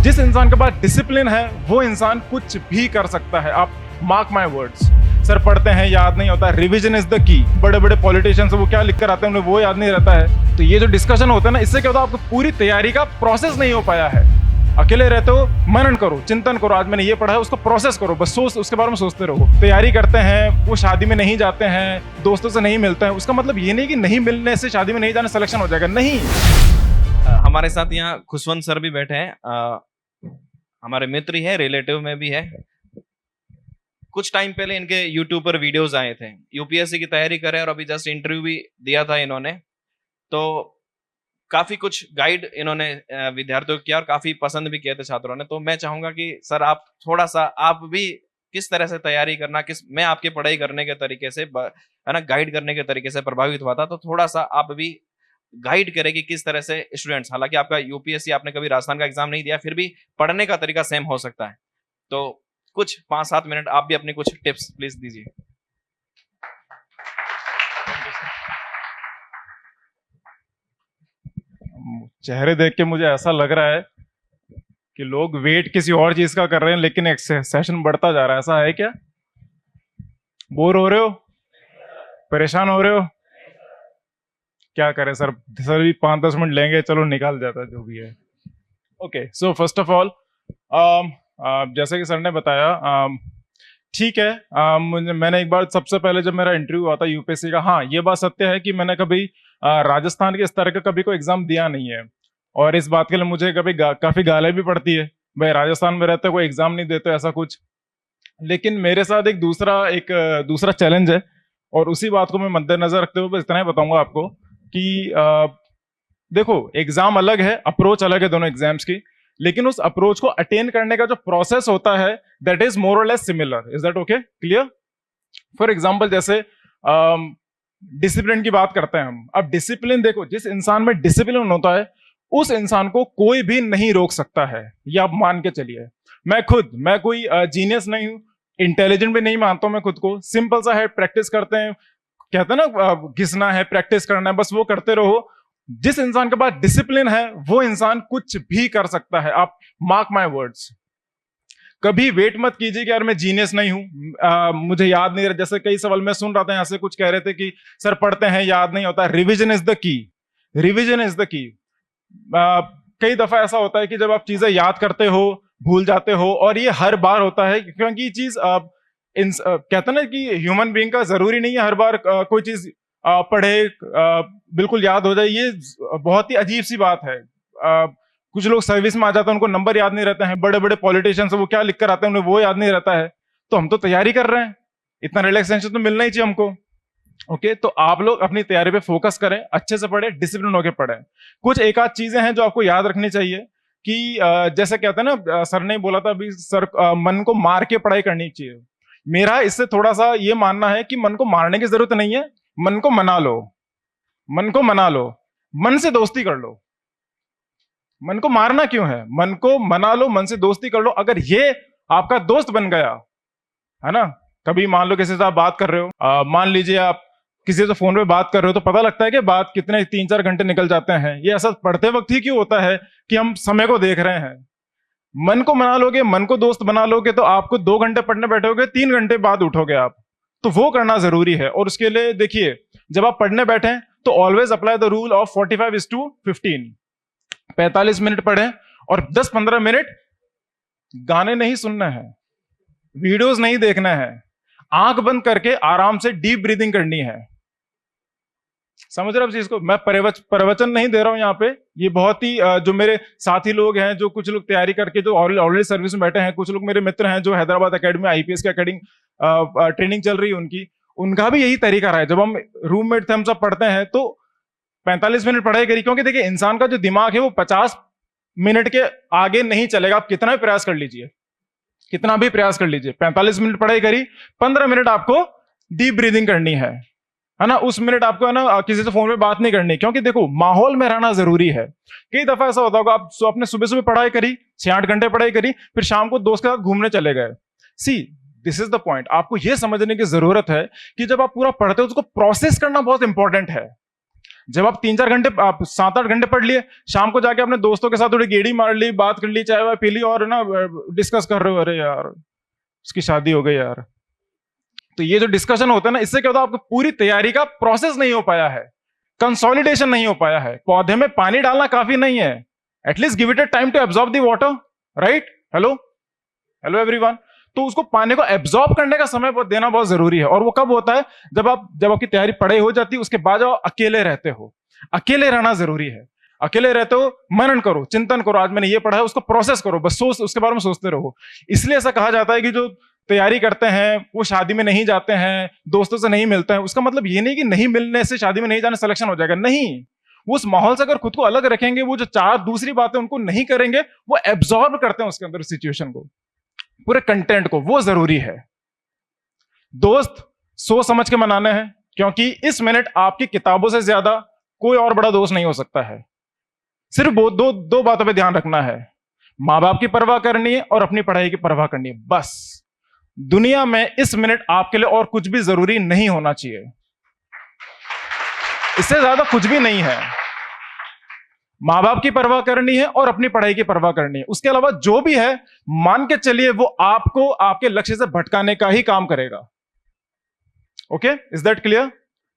जिस इंसान के पास डिसिप्लिन है वो इंसान कुछ भी कर सकता है। आप मार्क माय वर्ड्स। सर पढ़ते हैं याद नहीं होता, रिवीजन इज द की। बड़े बड़े पॉलिटिशियंस वो क्या लिख कर आते हैं उन्हें वो याद नहीं रहता है। तो ये जो डिस्कशन होता है ना, इससे क्या होता है, आपको पूरी तैयारी का प्रोसेस नहीं हो पाया है। अकेले रहते हो, मनन करो, चिंतन करो, आज मैंने ये पढ़ा है उसको प्रोसेस करो, बस सोच उसके बारे में सोचते रहो। तैयारी करते हैं, वो शादी में नहीं जाते हैं, दोस्तों से नहीं मिलते हैं, उसका मतलब ये नहीं कि नहीं मिलने से शादी में नहीं जाने सिलेक्शन हो जाएगा, नहीं। हमारे साथ यहाँ खुशवंत सर भी बैठे हैं, हमारे मित्र ही है, रिलेटिव में भी है। कुछ टाइम पहले इनके यूट्यूब पर वीडियोस आए थे, यूपीएससी की तैयारी करें और अभी जस्ट इंटरव्यू भी दिया था इन्होंने। तो काफी कुछ गाइड इन्होंने विद्यार्थियों को किया और काफी पसंद भी किए थे छात्रों ने। तो मैं चाहूंगा कि सर आप थोड़ा सा, आप भी किस तरह से तैयारी करना, मैं आपकी पढ़ाई करने के तरीके से है ना, गाइड करने के तरीके से प्रभावित हुआ था, तो थोड़ा सा आप भी गाइड करें कि किस तरह से स्टूडेंट्स, हालांकि आपका यूपीएससी आपने कभी राजस्थान का एग्जाम नहीं दिया, फिर भी पढ़ने का तरीका सेम हो सकता है। तो कुछ 5-7 मिनट आप भी अपनी कुछ टिप्स प्लीज दीजिए। चेहरे देख के मुझे ऐसा लग रहा है कि लोग वेट किसी और चीज का कर रहे हैं, लेकिन एक सेशन बढ़ता जा रहा है। ऐसा है क्या? बोर हो रहे हो? परेशान हो रहे हो? क्या करें सर? सर भी 5-10 मिनट लेंगे, चलो निकाल जाता है जो भी है। Okay, so first of all जैसे कि सर ने बताया, ठीक है, मैंने एक बार, सबसे पहले जब मेरा इंटरव्यू हुआ था यूपीएससी का, हाँ ये बात सत्य है कि मैंने कभी राजस्थान के स्तर का कभी कोई एग्जाम दिया नहीं है, और इस बात के लिए मुझे कभी काफी गालें भी पड़ती है, भाई राजस्थान में रहते कोई एग्जाम नहीं देते, ऐसा कुछ। लेकिन मेरे साथ एक दूसरा चैलेंज है, और उसी बात को मैं मद्देनजर रखते हुए बस इतना ही बताऊंगा आपको कि देखो, एग्जाम अलग है, अप्रोच अलग है दोनों एग्जाम्स की, लेकिन उस अप्रोच को अटेन करने का जो प्रोसेस होता है दैट इज मोर और less similar. Is that okay? Clear? For example, जैसे डिसिप्लिन की बात करते हैं हम। अब डिसिप्लिन देखो, जिस इंसान में डिसिप्लिन होता है उस इंसान को कोई भी नहीं रोक सकता है, ये आप मान के चलिए। मैं कोई जीनियस नहीं हूं, इंटेलिजेंट भी नहीं मानता हूं मैं खुद को। सिंपल सा है, प्रैक्टिस करते हैं, कहते हैं ना घिसना है, प्रैक्टिस करना है, बस वो करते रहो। जिस इंसान के पास डिसिप्लिन है वो इंसान कुछ भी कर सकता है। आप मार्क माय वर्ड्स। कभी वेट मत कीजिए कि यार मैं जीनियस नहीं हूं, मुझे याद नहीं रहा। जैसे कई सवाल मैं सुन रहा था, यहां से कुछ कह रहे थे कि सर पढ़ते हैं याद नहीं होता, revision is the key. Revision is the key. कई दफा ऐसा होता है कि जब आप चीजें याद करते हो भूल जाते हो, और ये हर बार होता है, क्योंकि ये चीज कहते हैं ना कि ह्यूमन बीइंग का जरूरी नहीं है हर बार कोई चीज पढ़े बिल्कुल याद हो जाए। ये बहुत ही अजीब सी बात है। कुछ लोग सर्विस में आ जाते हैं, उनको नंबर याद नहीं रहते हैं, बड़े बड़े पॉलिटिशियंस वो क्या लिख कर आते हैं उन्हें वो याद नहीं रहता है। तो हम तो तैयारी कर रहे हैं, इतना रिलैक्सेशन तो मिलना ही चाहिए हमको। ओके, तो आप लोग अपनी तैयारी पे फोकस करें, अच्छे से पढ़े, डिसिप्लिन होकर पढ़े। कुछ एक आध चीजें हैं जो आपको याद रखनी चाहिए कि जैसे कहते हैं ना, सर ने बोला था अभी, सर मन को मार के पढ़ाई करनी चाहिए। मेरा इससे थोड़ा सा ये मानना है कि मन को मारने की जरूरत नहीं है, मन को मना लो। मन को मना लो, मन से दोस्ती कर लो। मन को मारना क्यों है? मन को मना लो, मन से दोस्ती कर लो। अगर ये आपका दोस्त बन गया है ना, कभी मान लो किसी से आप बात कर रहे हो, मान लीजिए आप किसी से फोन पे बात कर रहे हो, तो पता लगता है कि बात कितने 3-4 घंटे निकल जाते हैं। ये ऐसा पढ़ते वक्त ही क्यों होता है कि हम समय को देख रहे हैं। मन को मना लोगे, मन को दोस्त बना लोगे, तो आपको 2 घंटे पढ़ने बैठोगे, 3 घंटे बाद उठोगे आप। तो वो करना जरूरी है। और उसके लिए देखिए, जब आप पढ़ने बैठे तो always apply the rule of 45:15। 45 minute पढ़ें और 10-15 मिनट गाने नहीं सुनना है, वीडियोस नहीं देखना है, आंख बंद करके आराम से डीप ब्रीदिंग करनी है। समझ रहे आप चीज को? मैं प्रवचन नहीं दे रहा हूं यहाँ पे। ये बहुत ही जो मेरे साथी लोग हैं, जो कुछ लोग तैयारी करके जो ऑलरेडी सर्विस में बैठे हैं, कुछ लोग मेरे मित्र हैं जो हैदराबाद एकेडमी आईपीएस की ट्रेनिंग चल रही है उनका भी यही तरीका रहा है। जब हम रूममेट थे, हम सब पढ़ते हैं, तो 45 मिनट पढ़ाई करी, क्योंकि देखिए इंसान का जो दिमाग है वो 50 मिनट के आगे नहीं चलेगा। आप कितना भी प्रयास कर लीजिए, 45 मिनट पढ़ाई करी, 15 मिनट आपको डीप ब्रीदिंग करनी है ना। उस मिनट आपको है ना किसी से फोन पे बात नहीं करनी, क्योंकि देखो माहौल में रहना जरूरी है। कई दफा ऐसा होता होगा, आप आपने सुबह पढ़ाई करी, 6-8 घंटे पढ़ाई करी, फिर शाम को दोस्त के साथ घूमने चले गए। सी, दिस इज द पॉइंट। आपको यह समझने की जरूरत है कि जब आप पूरा पढ़ते हो उसको प्रोसेस करना बहुत इंपॉर्टेंट है। जब आप 3-4 घंटे, आप 7-8 घंटे पढ़ लिए, शाम को जाके अपने दोस्तों के साथ थोड़ी गेड़ी मार ली, बात कर ली, चाय वाय पी ली, और ना डिस्कस कर रहे हो, अरे यार उसकी शादी हो गई यार। तो ये जो डिस्कशन होता है ना, इससे क्या होता है, आपको पूरी तैयारी का प्रोसेस नहीं हो पाया है, कंसोलिडेशन नहीं हो पाया है। पौधे में पानी डालना काफी नहीं है, at least give it a time to absorb the water, right? Hello hello everyone. तो उसको पानी को एब्जॉर्ब करने का समय देना बहुत जरूरी है। और वो कब होता है, जब आपकी तैयारी पढ़ाई हो जाती है, उसके बाद आप अकेले रहते हो। अकेले रहना जरूरी है। अकेले रहते हो, मनन करो, चिंतन करो, आज मैंने ये पढ़ा है उसको प्रोसेस करो, बस उसके बारे में सोचते रहो। इसलिए ऐसा कहा जाता है कि जो तैयारी करते हैं वो शादी में नहीं जाते हैं, दोस्तों से नहीं मिलते हैं। उसका मतलब ये नहीं कि नहीं मिलने से शादी में नहीं जाने सिलेक्शन हो जाएगा, नहीं। वो उस माहौल से अगर खुद को अलग रखेंगे, वो जो चार दूसरी बातें उनको नहीं करेंगे, वो एब्जॉर्ब करते हैं उसके अंदर सिचुएशन को, पूरे कंटेंट को, वो जरूरी है। दोस्त सोच समझ के मनाने हैं, क्योंकि इस मिनट आपकी किताबों से ज्यादा कोई और बड़ा दोस्त नहीं हो सकता है। सिर्फ दो बातों पे ध्यान रखना है, माँ बाप की परवाह करनी है और अपनी पढ़ाई की परवाह करनी है, बस। दुनिया में इस मिनट आपके लिए और कुछ भी जरूरी नहीं होना चाहिए, इससे ज्यादा कुछ भी नहीं है। माँ बाप की परवाह करनी है और अपनी पढ़ाई की परवाह करनी है। उसके अलावा जो भी है, मान के चलिए वो आपको आपके लक्ष्य से भटकाने का ही काम करेगा। Okay, is that clear?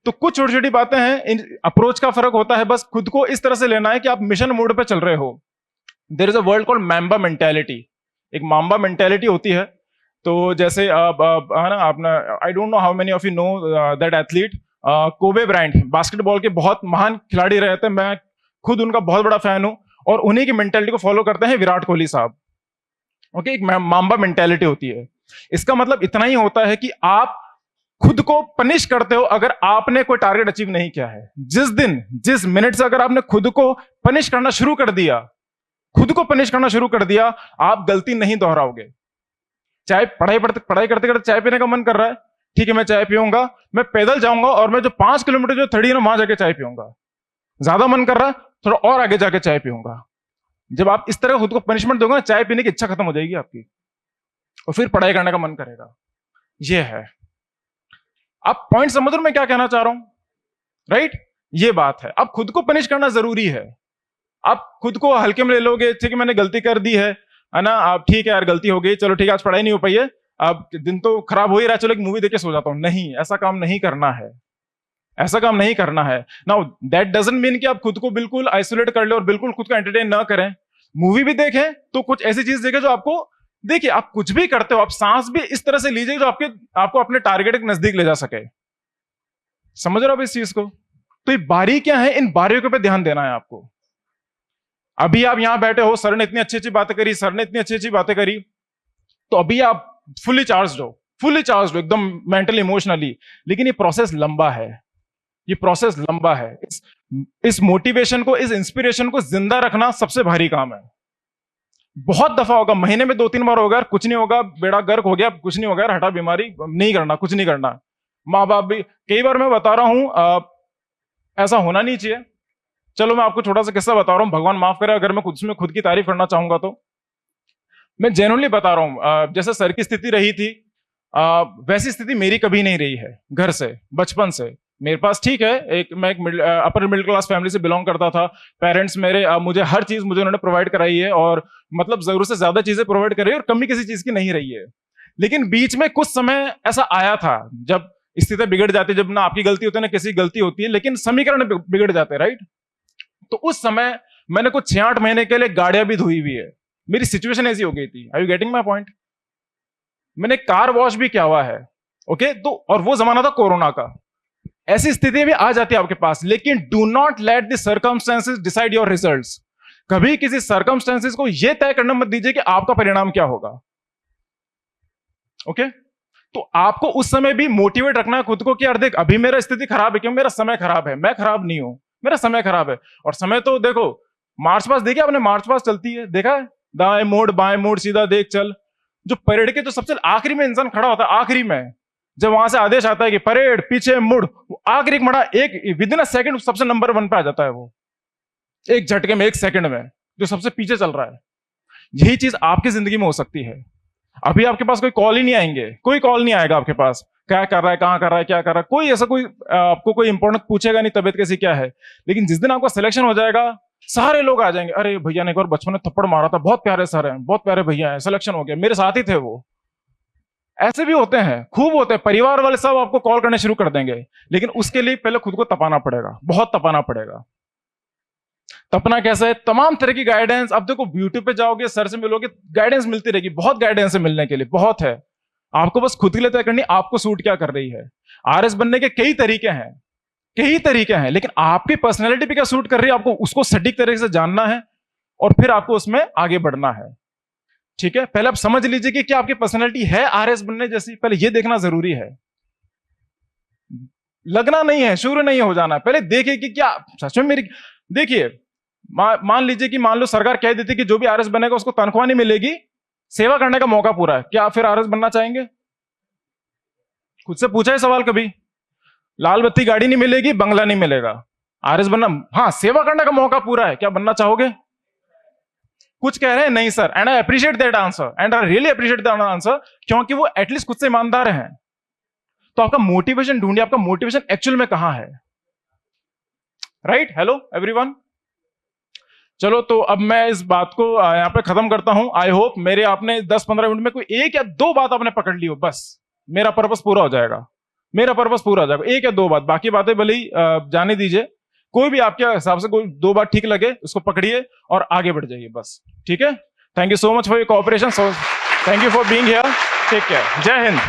तो कुछ छोटी छोटी बातें हैं, इन अप्रोच का फर्क होता है, बस खुद को इस तरह से लेना है कि आप मिशन मोड पे चल रहे हो। There is a world called mamba mentality. एक माम्बा मेंटेलिटी होती है। तो जैसे है ना, आपने, I don't know how many of you know that athlete Kobe Bryant, basketball के बहुत महान खिलाड़ी रहे थे। मैं खुद उनका बहुत बड़ा फैन हूं, और उन्हीं की मेंटेलिटी को फॉलो करते हैं विराट कोहली साहब। ओके, एक माम्बा मेंटेलिटी होती है। इसका मतलब इतना ही होता है कि आप खुद को पनिश करते हो अगर आपने कोई टारगेट अचीव नहीं किया है। जिस दिन, जिस मिनट से अगर आपने खुद को पनिश करना शुरू कर दिया, खुद को पनिश करना शुरू कर दिया, आप गलती नहीं दोहराओगे। चाहे पढ़ाई करते करते चाय पीने का मन कर रहा है, ठीक है मैं चाय पीऊंगा, मैं पैदल जाऊंगा और मैं जो 5 किलोमीटर जो थड़ी है ना, वहां जाके चाय पीऊंगा। ज्यादा मन कर रहा है, थोड़ा और आगे जाके चाय पीऊंगा। जब आप इस तरह खुद को पनिशमेंट दोगे ना, चाय पीने की इच्छा खत्म हो जाएगी आपकी, और फिर पढ़ाई करने का मन करेगा। ये है। आप पॉइंट समझ रहे हो मैं क्या कहना चाह रहा हूं, राइट? ये बात है। अब खुद को पनिश करना जरूरी है। आप खुद को हल्के में ले लोगे, ठीक है मैंने गलती कर दी है ना, आप ठीक है यार गलती हो गई, चलो ठीक है आज पढ़ाई नहीं हो पाई है, अब दिन तो खराब हो ही रहा है, चलो एक मूवी देख के सो जाता हूं। नहीं, ऐसा काम नहीं करना है, ऐसा काम नहीं करना है। नाउ दैट डजंट मीन कि आप खुद को बिल्कुल आइसोलेट कर ले और बिल्कुल खुद को एंटरटेन ना करें। मूवी भी देखें तो कुछ ऐसी चीज देखें जो आपको, देखिए आप कुछ भी करते हो, आप सांस भी इस तरह से लीजिए जो आपको अपने टारगेट के नजदीक ले जा सके। समझ रहे हो आप इस चीज को? तो ये बारीकियां हैं, इन बारीकियों पे ध्यान देना है आपको। अभी आप यहां बैठे हो, सर ने इतनी अच्छी अच्छी बातें करी, सर ने इतनी अच्छी अच्छी बातें करी, तो अभी आप फुल्ली चार्ज हो, एकदम मेंटली इमोशनली। लेकिन ये प्रोसेस लंबा है, ये प्रोसेस लंबा है। इस मोटिवेशन को, इस इंस्पिरेशन को जिंदा रखना सबसे भारी काम है। बहुत दफा होगा, महीने में 2-3 बार होगा, कुछ नहीं होगा, बेड़ा गर्क हो गया, कुछ नहीं होगा, हटा बीमारी, नहीं करना, कुछ नहीं करना। माँ बाप भी, कई बार मैं बता रहा हूं ऐसा होना नहीं चाहिए। चलो मैं आपको छोटा सा किस्सा बता रहा हूं, भगवान माफ करे अगर मैं खुद की तारीफ करना चाहूंगा तो। मैं जेन्युइनली बता रहा हूं, जैसे सर की स्थिति रही थी, वैसी स्थिति मेरी कभी नहीं रही है। घर से, बचपन से मेरे पास, ठीक है, मैं एक अपर मिडिल क्लास फैमिली से बिलोंग करता था। पेरेंट्स मेरे मुझे हर चीज उन्होंने प्रोवाइड कराई है, और मतलब जरूरत से ज्यादा चीजें प्रोवाइड करी है, और कमी किसी चीज की नहीं रही है। लेकिन बीच में कुछ समय ऐसा आया था जब स्थिति बिगड़ जाती है, जब ना आपकी गलती होती है ना किसी की गलती होती है, लेकिन समीकरण बिगड़ जाते हैं, राइट? तो उस समय मैंने कुछ 6-8 महीने के लिए गाड़ियां भी धोई हुई है। मेरी सिचुएशन ऐसी हो गई थी। Are you getting my point? मैंने कार वॉश भी किया हुआ है। ओके, तो और वो जमाना था कोरोना का। ऐसी स्थिति भी आ जाती है आपके पास, लेकिन do not let the circumstances decide your results. कभी किसी सर्कमस्टेंसेस को यह तय करना मत दीजिए कि आपका परिणाम क्या होगा। ओके, तो आपको उस समय भी मोटिवेट रखना है खुद को कि यार देख, अभी मेरा स्थिति खराब है, क्यों? मेरा समय खराब है, मैं खराब नहीं हूं, मेरा समय खराब है। और समय तो देखो, मार्च पास्ट देखिए आपने, मार्च पास्ट चलती है, देखा है? दाएं मोड़, बाएं मोड़, सीधा देख चल। जो परेड के जो सबसे आखिरी में इंसान खड़ा होता है, आखिरी में, जब वहां से आदेश आता है कि परेड पीछे मुड़, वो आखिरी मड़ा एक विदिन अ सेकंड सबसे नंबर 1 पे आ जाता है। वो एक झटके में, 1 सेकंड में, जो सबसे पीछे चल रहा है। यही चीज आपकी जिंदगी में हो सकती है। अभी आपके पास कोई कॉल ही नहीं आएंगे, कोई कॉल नहीं आएगा आपके पास, क्या कर रहा है, कहाँ कर रहा है, क्या कर रहा है, कोई ऐसा कोई आपको कोई इंपॉर्टेंट पूछेगा नहीं तबीयत कैसी क्या है। लेकिन जिस दिन आपका सिलेक्शन हो जाएगा सारे लोग आ जाएंगे, अरे भैया ने एक बार बचपन में थप्पड़ मारा था, बहुत प्यारे सर हैं, बहुत प्यारे भैया हैं, सिलेक्शन हो गया, मेरे साथ ही थे वो। ऐसे भी होते हैं, खूब होते हैं, परिवार वाले सब आपको कॉल करने शुरू कर देंगे। लेकिन उसके लिए पहले खुद को तपाना पड़ेगा, बहुत तपाना पड़ेगा। तपना कैसे है, तमाम तरह की गाइडेंस, अब देखो यूट्यूब पे जाओगे, सर से मिलोगे, गाइडेंस मिलती रहेगी, बहुत गाइडेंस है मिलने के लिए, बहुत है। आपको बस खुद के लिए तय करनी आपको सूट क्या कर रही है। आरएस बनने के कई तरीके हैं, कई तरीके हैं, लेकिन आपकी पर्सनैलिटी पे क्या सूट कर रही है, आपको उसको सटीक तरीके से जानना है और फिर आपको उसमें आगे बढ़ना है। ठीक है, पहले आप समझ लीजिए कि क्या आपकी पर्सनैलिटी है आरएस बनने जैसी, पहले ये देखना जरूरी है। लगना नहीं है, शुरू नहीं हो जाना, पहले देखिए कि क्या सच में मेरी। देखिए मान लीजिए कि मान लो सरकार कह देती कि जो भी आरएस बनेगा उसको तनख्वाह नहीं मिलेगी, सेवा करने का मौका पूरा है, क्या फिर आरएस बनना चाहेंगे? खुद से पूछा है सवाल कभी? लाल बत्ती गाड़ी नहीं मिलेगी, बंगला नहीं मिलेगा, आरएस बनना, हाँ सेवा करने का मौका पूरा है, क्या बनना चाहोगे? कुछ कह रहे हैं नहीं sir, and I appreciate that answer, and I really appreciate that answer, क्योंकि वो एटलीस्ट खुद से ईमानदार हैं। तो आपका मोटिवेशन ढूंढिए, आपका मोटिवेशन एक्चुअल में कहां है। Right, hello everyone. चलो तो अब मैं इस बात को यहां पे खत्म करता हूं। आई होप मेरे आपने 10-15 मिनट में कोई एक या दो बात आपने पकड़ ली हो, बस मेरा पर्पस पूरा हो जाएगा, मेरा पर्पस पूरा हो जाएगा। एक या दो बात, बाकी बातें भले ही जाने दीजिए, कोई भी आपके हिसाब से कोई दो बात ठीक लगे उसको पकड़िए और आगे बढ़ जाइए बस। ठीक है, thank you so much for your cooperation, so thank you for being here, take care, जय हिंद।